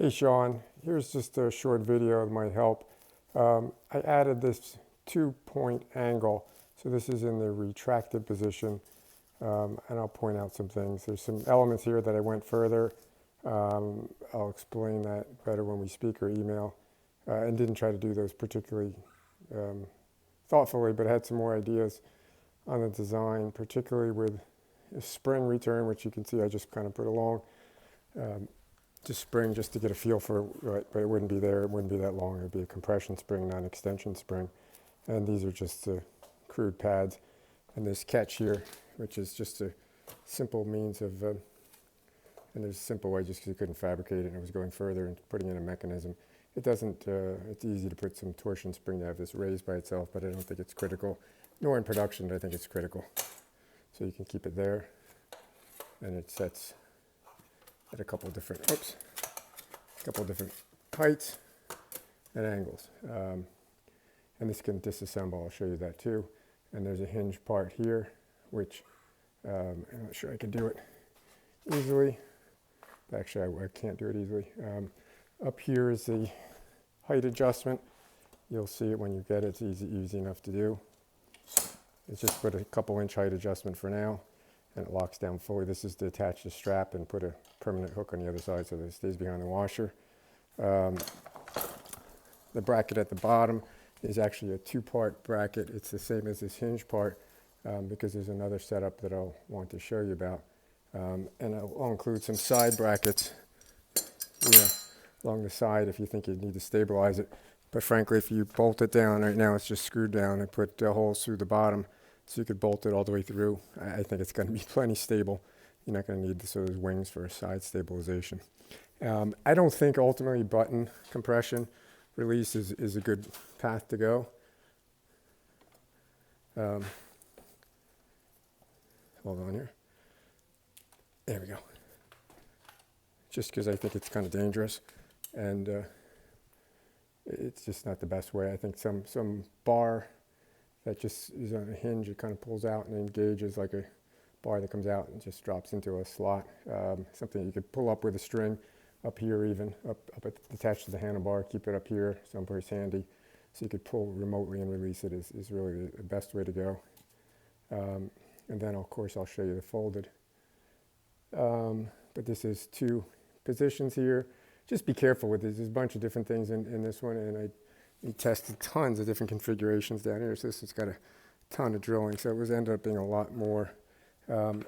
Hey Sean, here's just a short video that might help. I added this 2-point angle. So this is in the retracted position, and I'll point out some things. There's some elements here that I went further. I'll explain that better when we speak or email, and didn't try to do those particularly thoughtfully, but I had some more ideas on the design, particularly with a spring return, which you can see I just kind of put along. Just spring just to get a feel for it, but it wouldn't be there, it wouldn't be that long. It would be a compression spring, not an extension spring. And these are just crude pads. And this catch here, which is just a simple means of, and there's a simple way just because you couldn't fabricate it and it was going further and putting in a mechanism. It doesn't, it's easy to put some torsion spring to have this raised by itself, but I don't think it's critical, nor in production do I think it's critical. So you can keep it there, and it sets at a couple different heights and angles. And this can disassemble, I'll show you that too. And there's a hinge part here, which I'm not sure I can do it easily. Actually, I can't do it easily. Up here is the height adjustment. You'll see it when you get it. It's easy enough to do. It's just put a couple inch height adjustment for now, and it locks down fully. This is to attach the strap and put a permanent hook on the other side so that it stays behind the washer. The bracket at the bottom is actually a 2-part bracket. It's the same as this hinge part because there's another setup that I'll want to show you about. And I'll include some side brackets along the side if you think you need to stabilize it. But frankly, if you bolt it down, right now it's just screwed down and put holes through the bottom so you could bolt it all the way through. I think it's going to be plenty stable. You're not going to need those wings for a side stabilization. I don't think ultimately button compression release is a good path to go. Hold on here. There we go. Just because I think it's kind of dangerous, and it's just not the best way. I think some bar that just is on a hinge, it kind of pulls out and engages like a bar that comes out and just drops into a slot. Something you could pull up with a string up here, even up attached to the handlebar. Keep it up here someplace handy so you could pull remotely and release it is really the best way to go. And then of course I'll show you the folded. But this is 2 positions here. Just be careful with this. There's a bunch of different things in this one, and we tested tons of different configurations down here. So this has got a ton of drilling, so it ended up being a lot more.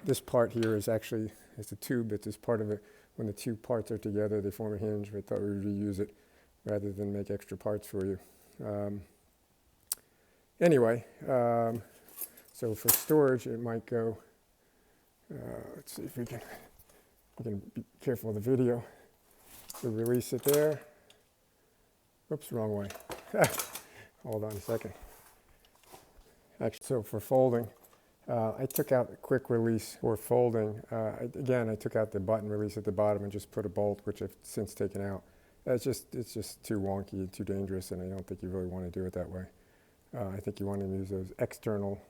This part here is actually, it's a tube that's just part of it. When the 2 parts are together, they form a hinge. I thought we would reuse it rather than make extra parts for you. Anyway, so for storage, it might go, let's see if we can be careful of the video. So release it there. Oops, wrong way. Hold on a second. Actually, so for folding, I took out a quick release for folding. Again, I took out the button release at the bottom and just put a bolt, which I've since taken out. It's just too wonky and too dangerous, and I don't think you really want to do it that way. I think you want to use those external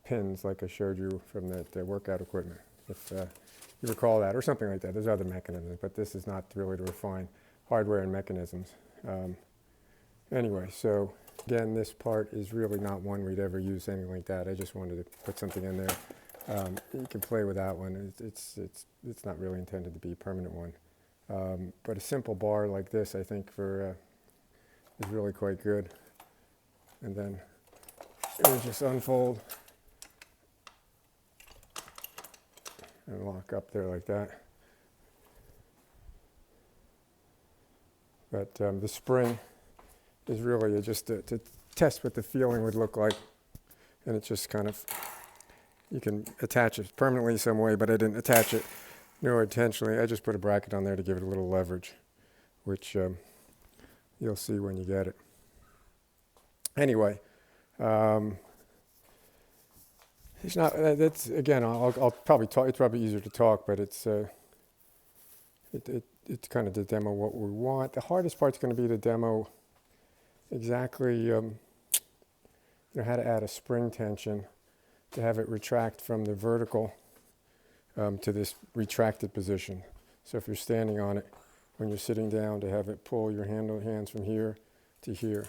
pins like I showed you from that workout equipment, if you recall that, or something like that. There's other mechanisms, but this is not really to refine hardware and mechanisms. Anyway, so again, this part is really not one we'd ever use anything like that. I just wanted to put something in there. You can play with that one. It's not really intended to be a permanent one. But a simple bar like this, I think, is really quite good. And then it'll just unfold and lock up there like that. But the spring is really just to test what the feeling would look like. And it's just kind of, you can attach it permanently some way, but I didn't attach it nor intentionally. I just put a bracket on there to give it a little leverage, which you'll see when you get it. Anyway, it's not, that's, again, I'll probably talk, it's probably easier to talk, but it's kind of to demo what we want. The hardest part's going to be to demo exactly how to add a spring tension to have it retract from the vertical to this retracted position. So if you're standing on it, when you're sitting down to have it pull your hands from here to here.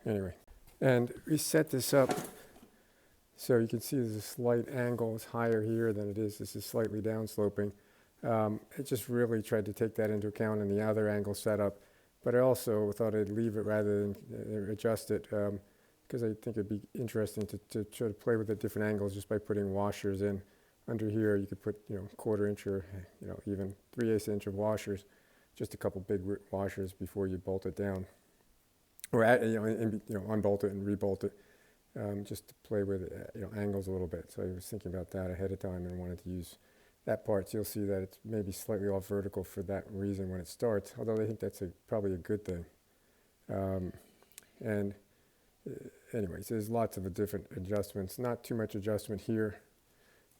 Anyway, and we set this up so you can see there's a slight angle. It's higher here than it is. This is slightly downsloping. I just really tried to take that into account in the other angle setup, but I also thought I'd leave it rather than adjust it, because I think it'd be interesting to try to play with the different angles just by putting washers in. Under here, you could put, 1/4 inch or, even 3/8 inch of washers, just a couple big washers before you bolt it down, or unbolt it and rebolt it, just to play with angles a little bit. So I was thinking about that ahead of time and wanted to use that part. So you'll see that it's maybe slightly off vertical for that reason when it starts, although I think that's probably a good thing. Anyways, there's lots of different adjustments. Not too much adjustment here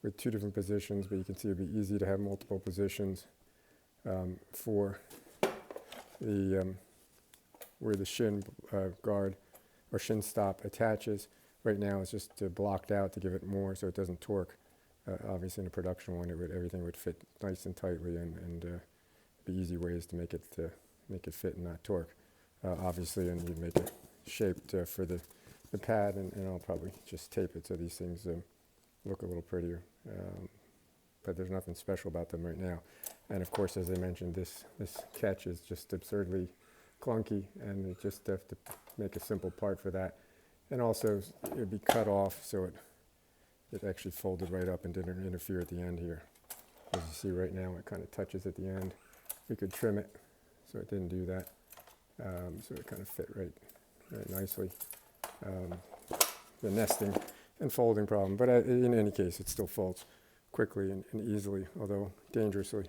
with 2 different positions, but you can see it'd be easy to have multiple positions for the where the shin guard or shin stop attaches. Right now it's just blocked out to give it more so it doesn't torque. Obviously in a production one, everything would fit nice and tightly, and be easy ways to make it fit and not torque. Obviously, and you make it shaped for the pad, and I'll probably just tape it so these things look a little prettier. But there's nothing special about them right now. And of course, as I mentioned, this catch is just absurdly clunky, and you just have to make a simple part for that. And also, it would be cut off so it actually folded right up and didn't interfere at the end here. As you see right now, it kind of touches at the end. We could trim it so it didn't do that. So it kind of fit right nicely. The nesting and folding problem, but in any case, it still folds quickly and easily, although dangerously.